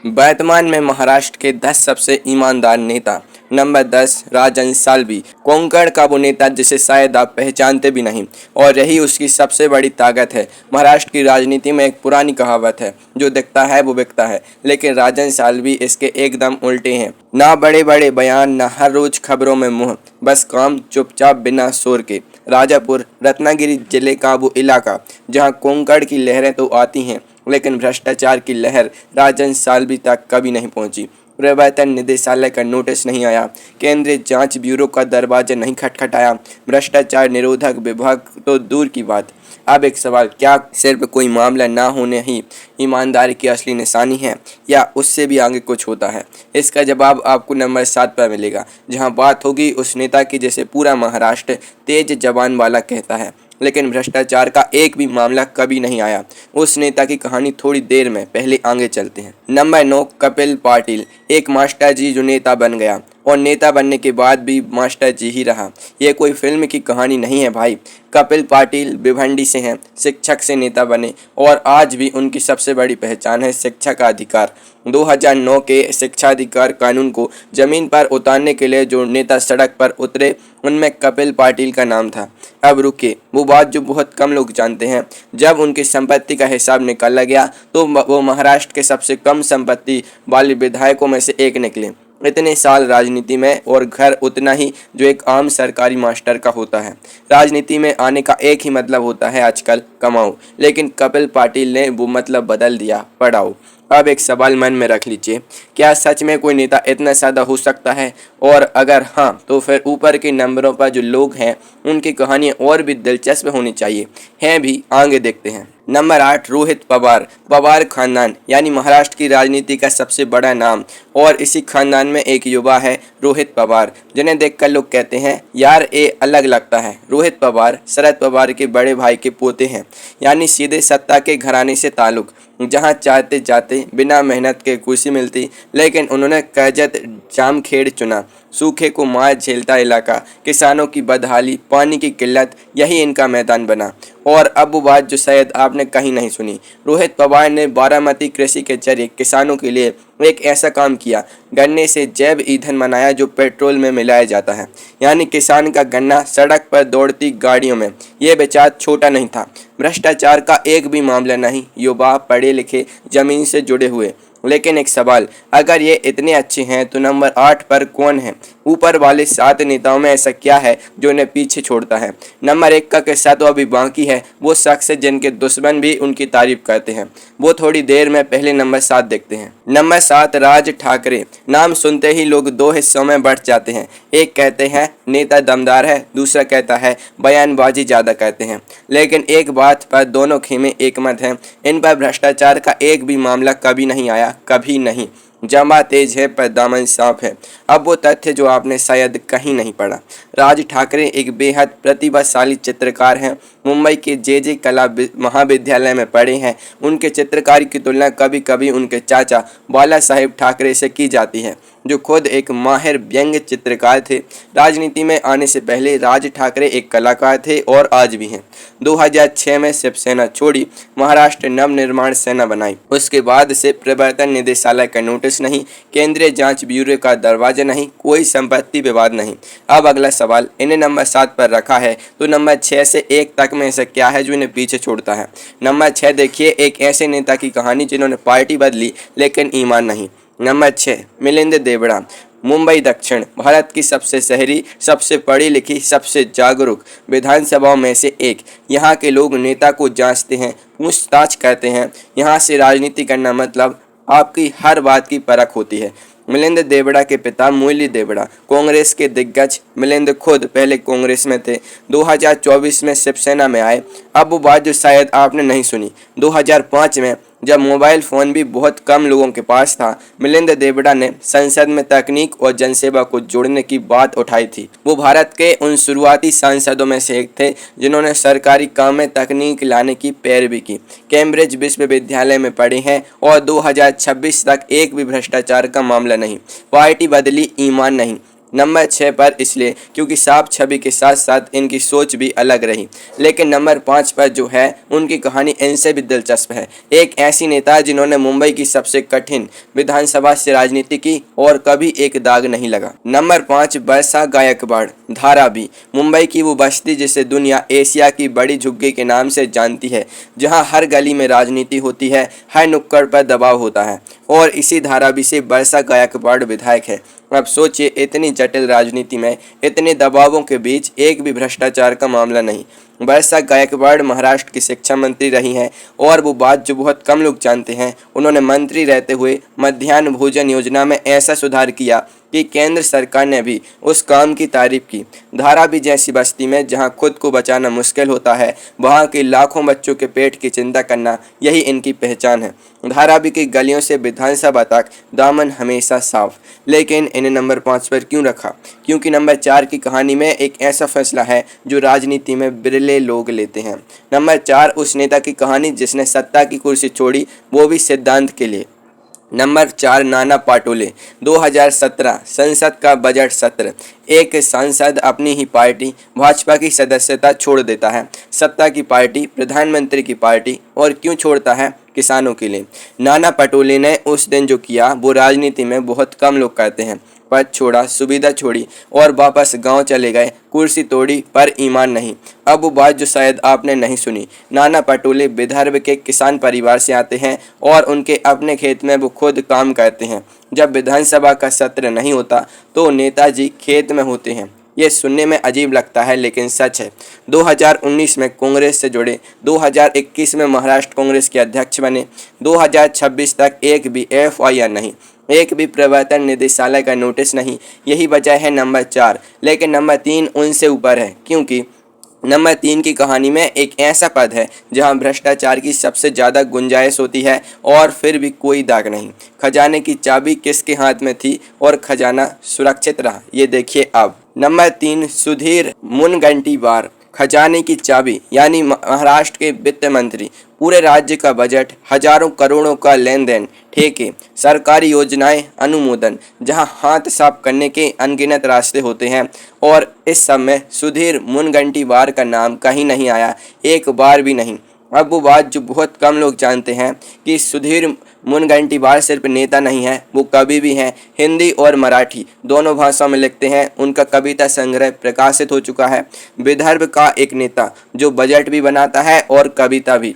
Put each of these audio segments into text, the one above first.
वर्तमान में महाराष्ट्र के 10 सबसे ईमानदार नेता। नंबर 10, राजन साल्वी। कोंकण का वो नेता जिसे शायद आप पहचानते भी नहीं, और यही उसकी सबसे बड़ी ताकत है। महाराष्ट्र की राजनीति में एक पुरानी कहावत है, जो दिखता है वो बिकता है, लेकिन राजन साल्वी इसके एकदम उल्टे हैं। ना बड़े बड़े बयान, ना हर रोज खबरों में मुंह, बस काम चुपचाप बिना शोर के। राजापुर रत्नागिरी जिले का वो इलाका जहां कोंकण की लहरें तो आती हैं, लेकिन भ्रष्टाचार की लहर राजन साल्वी तक कभी नहीं पहुंची। प्रवर्तन निदेशालय का नोटिस नहीं आया, केंद्रीय जांच ब्यूरो का दरवाजा नहीं खटखटाया, भ्रष्टाचार निरोधक विभाग तो दूर की बात। अब एक सवाल, क्या सिर्फ कोई मामला ना होने ही ईमानदारी की असली निशानी है, या उससे भी आगे कुछ होता है? इसका जवाब आपको नंबर 7 पर मिलेगा, जहां बात होगी उस नेता की जिसे पूरा महाराष्ट्र तेज जबान वाला कहता है, लेकिन भ्रष्टाचार का एक भी मामला कभी नहीं आया। उस नेता की कहानी थोड़ी देर में, पहले आगे चलते हैं। नंबर 9, कपिल पाटिल। एक मास्टर जी जो नेता बन गया, और नेता बनने के बाद भी मास्टर जी ही रहा। यह कोई फिल्म की कहानी नहीं है भाई। कपिल पाटिल भिवंडी से हैं, शिक्षक से नेता बने, और आज भी उनकी सबसे बड़ी पहचान है शिक्षा का अधिकार। 2009 के शिक्षाधिकार कानून को जमीन पर उतारने के लिए जो नेता सड़क पर उतरे, उनमें कपिल पाटिल का नाम था। अब रुके, वो बात जो बहुत कम लोग जानते हैं। जब उनकी संपत्ति का हिसाब निकाला गया तो वो महाराष्ट्र के सबसे कम संपत्ति वाले विधायकों में से एक निकले। इतने साल राजनीति में, और घर उतना ही जो एक आम सरकारी मास्टर का होता है। राजनीति में आने का एक ही मतलब होता है आजकल, कमाओ, लेकिन कपिल पाटिल ने वो मतलब बदल दिया, पढ़ाओ। अब एक सवाल मन में रख लीजिए, क्या सच में कोई नेता इतना सादा हो सकता है? और अगर हाँ, तो फिर ऊपर के नंबरों पर जो लोग हैं उनकी कहानियाँ और भी दिलचस्प होनी चाहिए, हैं भी, आगे देखते हैं। नंबर 8, रोहित पवार। पवार खानदान यानी महाराष्ट्र की राजनीति का सबसे बड़ा नाम, और इसी खानदान में एक युवा है रोहित पवार, जिन्हें देखकर लोग कहते हैं यार ये अलग लगता है। रोहित पवार शरद पवार के बड़े भाई के पोते हैं, यानी सीधे सत्ता के घराने से ताल्लुक। जहां चाहते जाते बिना मेहनत के कुर्सी मिलती, लेकिन उन्होंने कर्जत जामखेड़ चुना। सूखे को मार झेलता इलाका, किसानों की बदहाली, पानी की किल्लत, यही इनका मैदान बना। और अब वो बात जो शायद आपने कहीं नहीं सुनी, रोहित पवार ने बारामती कृषि के जरिए किसानों के लिए एक ऐसा काम किया, गन्ने से जैव ईंधन बनाया जो पेट्रोल में मिलाया जाता है, यानी किसान का गन्ना सड़क पर दौड़ती गाड़ियों में। ये विचार छोटा नहीं था। भ्रष्टाचार का एक भी मामला नहीं, युवा पढ़े लिखे जमीन से जुड़े हुए। लेकिन एक सवाल, अगर ये इतने अच्छे हैं तो नंबर 8 पर कौन है? ऊपर वाले 7 नेताओं में ऐसा क्या है जो उन्हें पीछे छोड़ता है? नंबर 1 का किस्सा तो अभी बाकी है, वो शख्स जिनके दुश्मन भी उनकी तारीफ करते हैं, वो थोड़ी देर में। पहले नंबर 7 देखते हैं। नंबर 7, राज ठाकरे। नाम सुनते ही लोग दो हिस्सों में बढ़ जाते हैं। एक कहते हैं नेता दमदार है, दूसरा कहता है बयानबाजी ज़्यादा करते हैं। लेकिन एक बात पर दोनों खेमे एक मत हैं, इन पर भ्रष्टाचार का एक भी मामला कभी नहीं आया, कभी नहीं। जमा तेज है पर दामन साफ है। अब वो तथ्य जो आपने शायद कहीं नहीं पढ़ा। राज ठाकरे एक बेहद प्रतिभाशाली चित्रकार हैं। मुंबई के जे कला महाविद्यालय में पढ़े हैं। उनके चित्रकारी की तुलना कभी कभी उनके चाचा बाला साहेब ठाकरे से की जाती है, जो खुद एक माहिर व्यंग्य चित्रकार थे। राजनीति में आने से पहले राज ठाकरे एक कलाकार थे और आज भी हैं। 2006 में शिवसेना छोड़ी, महाराष्ट्र नवनिर्माण सेना बनाई। उसके बाद से प्रवर्तन निदेशालय का नोटिस नहीं, केंद्रीय जांच ब्यूरो का दरवाजा नहीं, कोई संपत्ति विवाद नहीं। अब अगला सवाल, इन्हें नंबर 7 पर रखा है तो नंबर 6 से 1 तक में ऐसा क्या है जो इन्हें पीछे छोड़ता है? नंबर 6 देखिए, एक ऐसे नेता की कहानी जिन्होंने पार्टी बदली लेकिन ईमान नहीं। नंबर 6, मिलिंद देवड़ा। मुंबई दक्षिण भारत की सबसे शहरी, सबसे पढ़ी लिखी, सबसे जागरूक विधानसभाओं में से एक। यहाँ के लोग नेता को जांचते हैं, पूछताछ करते हैं। यहाँ से राजनीति करना मतलब आपकी हर बात की परख होती है। मिलिंद देवड़ा के पिता मुरली देवड़ा कांग्रेस के दिग्गज। मिलिंद खुद पहले कांग्रेस में थे, 2024 में शिवसेना में आए। अब वो बात जो शायद आपने नहीं सुनी, 2005 में जब मोबाइल फ़ोन भी बहुत कम लोगों के पास था, मिलिंद देवड़ा ने संसद में तकनीक और जनसेवा को जोड़ने की बात उठाई थी। वो भारत के उन शुरुआती सांसदों में से एक थे जिन्होंने सरकारी काम में तकनीक लाने की पैरवी की। कैम्ब्रिज विश्वविद्यालय में पढ़े हैं और 2026 तक एक भी भ्रष्टाचार का मामला नहीं। पार्टी बदली, ईमान नहीं। नंबर 6 पर इसलिए क्योंकि साफ छवि के साथ साथ इनकी सोच भी अलग रही। लेकिन नंबर 5 पर जो है उनकी कहानी इनसे भी दिलचस्प है। एक ऐसी नेता जिन्होंने मुंबई की सबसे कठिन विधानसभा से राजनीति की और कभी एक दाग नहीं लगा। नंबर 5 बरसा गायकवाड़ धारावी। मुंबई की वो बस्ती जिसे दुनिया एशिया की बड़ी झुग्गी के नाम से जानती है, जहां हर गली में राजनीति होती है, हर नुक्कड़ पर दबाव होता है, और इसी धारावी से बरसा गायकवाड़ विधायक है। अब सोचिए, इतनी जटिल राजनीति में इतने दबावों के बीच एक भी भ्रष्टाचार का मामला नहीं। बरसा गायकवाड़ महाराष्ट्र की शिक्षा मंत्री रही हैं, और वो बात जो बहुत कम लोग जानते हैं, उन्होंने मंत्री रहते हुए मध्याह्न भोजन योजना में ऐसा सुधार किया कि केंद्र सरकार ने भी उस काम की तारीफ की। धारावी जैसी बस्ती में जहां खुद को बचाना मुश्किल होता है, वहां के लाखों बच्चों के पेट की चिंता करना, यही इनकी पहचान है। धारावी की गलियों से विधानसभा तक दामन हमेशा साफ। लेकिन इन्हें नंबर 5 पर क्यों रखा? क्योंकि नंबर 4 की कहानी में एक ऐसा फैसला है जो राजनीति में बिरले लोग लेते हैं। नंबर 4 उस नेता की कहानी जिसने सत्ता की कुर्सी छोड़ी, वो भी सिद्धांत के लिए। नंबर 4 नाना पाटोले। 2017 संसद का बजट सत्र। एक सांसद अपनी ही पार्टी भाजपा की सदस्यता छोड़ देता है, सत्ता की पार्टी, प्रधानमंत्री की पार्टी, और क्यों छोड़ता है? किसानों के लिए। नाना पटोले ने उस दिन जो किया वो राजनीति में बहुत कम लोग करते हैं। पद छोड़ा, सुविधा छोड़ी और वापस गांव चले गए, कुर्सी तोड़ी पर ईमान नहीं। अब वो बात जो शायद आपने नहीं सुनी। नाना पटोले विदर्भ के किसान परिवार से आते हैं और उनके अपने खेत में वो खुद काम करते हैं। जब विधानसभा का सत्र नहीं होता तो नेताजी खेत में होते हैं। ये सुनने में अजीब लगता है लेकिन सच है। 2019 में कांग्रेस से जुड़े, 2021 में महाराष्ट्र कांग्रेस के अध्यक्ष बने, 2026 तक एक भी FIR नहीं, एक भी प्रवर्तन निदेशालय का नोटिस नहीं। यही वजह है नंबर 4। लेकिन नंबर 3 उनसे ऊपर है, क्योंकि नंबर 3 की कहानी में एक ऐसा पद है जहां भ्रष्टाचार की सबसे ज़्यादा गुंजाइश होती है और फिर भी कोई दाग नहीं। खजाने की चाबी किसके हाथ में थी और खजाना सुरक्षित रहा, ये देखिए अब। नंबर 3 सुधीर मुनगंटीवार। खजाने की चाबी यानी महाराष्ट्र के वित्त मंत्री। पूरे राज्य का बजट, हजारों करोड़ों का लेन देन, ठेके, सरकारी योजनाएं, अनुमोदन, जहां हाथ साफ करने के अनगिनत रास्ते होते हैं, और इस सब में सुधीर मुनगंटीवार का नाम कहीं नहीं आया, एक बार भी नहीं। अब वो बात जो बहुत कम लोग जानते हैं कि सुधीर मुनगंटीवार सिर्फ नेता नहीं है, वो कवि भी हैं। हिंदी और मराठी दोनों भाषाओं में लिखते हैं। उनका कविता संग्रह प्रकाशित हो चुका है। विदर्भ का एक नेता जो बजट भी बनाता है और कविता भी।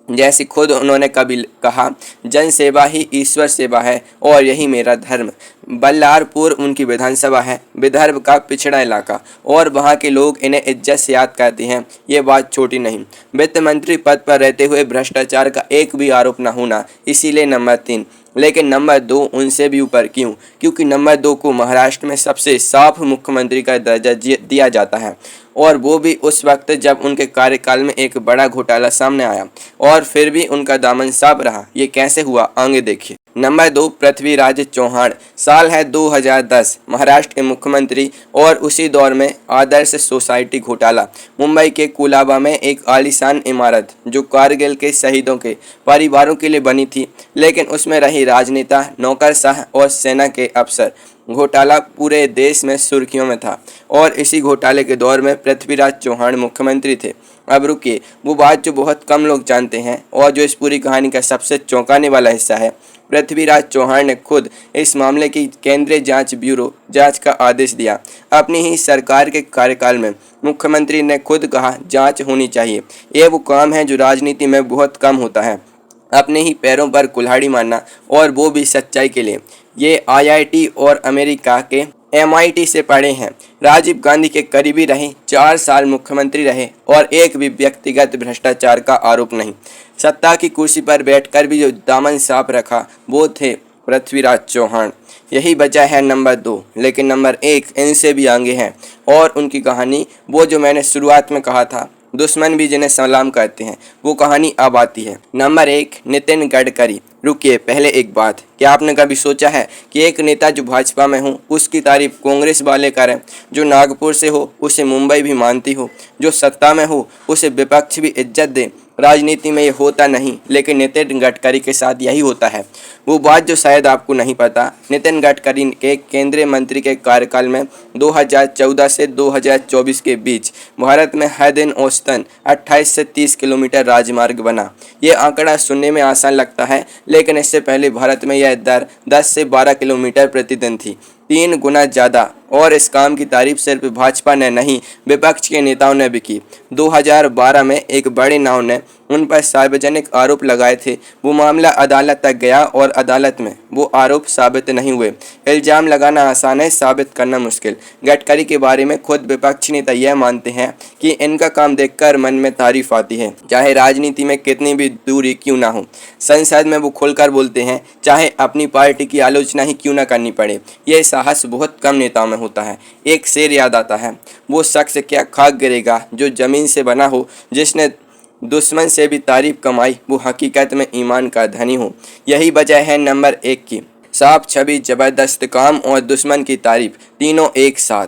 जैसे खुद उन्होंने कभी कहा, जन सेवा ही ईश्वर सेवा है और यही मेरा धर्म। बल्लारपुर उनकी विधानसभा है, विदर्भ का पिछड़ा इलाका, और वहाँ के लोग इन्हें इज्जत से याद करते हैं। ये बात छोटी नहीं। वित्त मंत्री पद पर रहते हुए भ्रष्टाचार का एक भी आरोप न होना, इसीलिए नंबर 3। लेकिन नंबर 2 उनसे भी ऊपर क्यों? क्योंकि नंबर 2 को महाराष्ट्र में सबसे साफ मुख्यमंत्री का दर्जा दिया जाता है, और वो भी उस वक्त जब उनके कार्यकाल में एक बड़ा घोटाला सामने आया, और फिर भी उनका दामन साफ रहा। ये कैसे हुआ, आगे देखिए। नंबर 2 पृथ्वीराज चौहान। साल है 2010, महाराष्ट्र के मुख्यमंत्री, और उसी दौर में आदर्श सोसाइटी घोटाला। मुंबई के कुलाबा में एक आलीशान इमारत जो कारगिल के शहीदों के परिवारों के लिए बनी थी, लेकिन उसमें रही राजनेता, नौकरशाह और सेना के अफसर। घोटाला पूरे देश में सुर्खियों में था, और इसी घोटाले के दौर में पृथ्वीराज चौहान मुख्यमंत्री थे। अब रुकिए, वो बात जो बहुत कम लोग जानते हैं और जो इस पूरी कहानी का सबसे चौंकाने वाला हिस्सा है। पृथ्वीराज चौहान ने खुद इस मामले की केंद्रीय जांच ब्यूरो जांच का आदेश दिया। अपनी ही सरकार के कार्यकाल में मुख्यमंत्री ने खुद कहा जांच होनी चाहिए। ये वो काम है जो राजनीति में बहुत कम होता है, अपने ही पैरों पर कुल्हाड़ी मारना, और वो भी सच्चाई के लिए। ये IIT और अमेरिका के MIT से पढ़े हैं। राजीव गांधी के करीबी रहे, 4 साल मुख्यमंत्री रहे, और एक भी व्यक्तिगत भ्रष्टाचार का आरोप नहीं। सत्ता की कुर्सी पर बैठकर भी जो दामन साफ रखा वो थे पृथ्वीराज चौहान। यही वजह है नंबर 2। लेकिन नंबर 1 इनसे भी आगे हैं, और उनकी कहानी वो जो मैंने शुरुआत में कहा था, दुश्मन भी जिन्हें सलाम करते हैं, वो कहानी अब आती है। नंबर 1 नितिन गडकरी। रुकिए, पहले एक बात, क्या आपने कभी सोचा है कि एक नेता जो भाजपा में हो उसकी तारीफ कांग्रेस वाले करें, जो नागपुर से हो उसे मुंबई भी मानती हो, जो सत्ता में हो उसे विपक्ष भी इज्जत दे, राजनीति में ये होता नहीं, लेकिन नितिन गडकरी के साथ यही होता है। वो बात जो शायद आपको नहीं पता, नितिन गडकरी के केंद्रीय मंत्री के कार्यकाल में 2014 से 2024 के बीच भारत में हर दिन औसतन 28 से 30 किलोमीटर राजमार्ग बना। ये आंकड़ा सुनने में आसान लगता है, लेकिन इससे पहले भारत में यह दर 10 से 12 किलोमीटर प्रतिदिन थी, 3 गुना ज़्यादा। और इस काम की तारीफ सिर्फ भाजपा ने नहीं, विपक्ष के नेताओं ने भी की। 2012 में एक बड़े नाव ने उन पर सार्वजनिक आरोप लगाए थे। वो मामला अदालत तक गया और अदालत में वो आरोप साबित नहीं हुए। इल्ज़ाम लगाना आसान है, साबित करना मुश्किल। गडकरी के बारे में खुद विपक्षी नेता यह मानते हैं कि इनका काम देखकर मन में तारीफ आती है, चाहे राजनीति में कितनी भी दूरी क्यों ना हो। संसद में वो खुलकर बोलते हैं, चाहे अपनी पार्टी की आलोचना ही क्यों ना करनी पड़े। यह साहस बहुत कम नेताओं में होता है। एक शेर याद आता है, वो शख्स क्या खाक गिरेगा जो ज़मीन से बना हो, जिसने दुश्मन से भी तारीफ कमाई, वो हकीकत में ईमान का धनी हो। यही वजह है नंबर 1 की। साफ छवि, ज़बरदस्त काम और दुश्मन की तारीफ, तीनों एक साथ।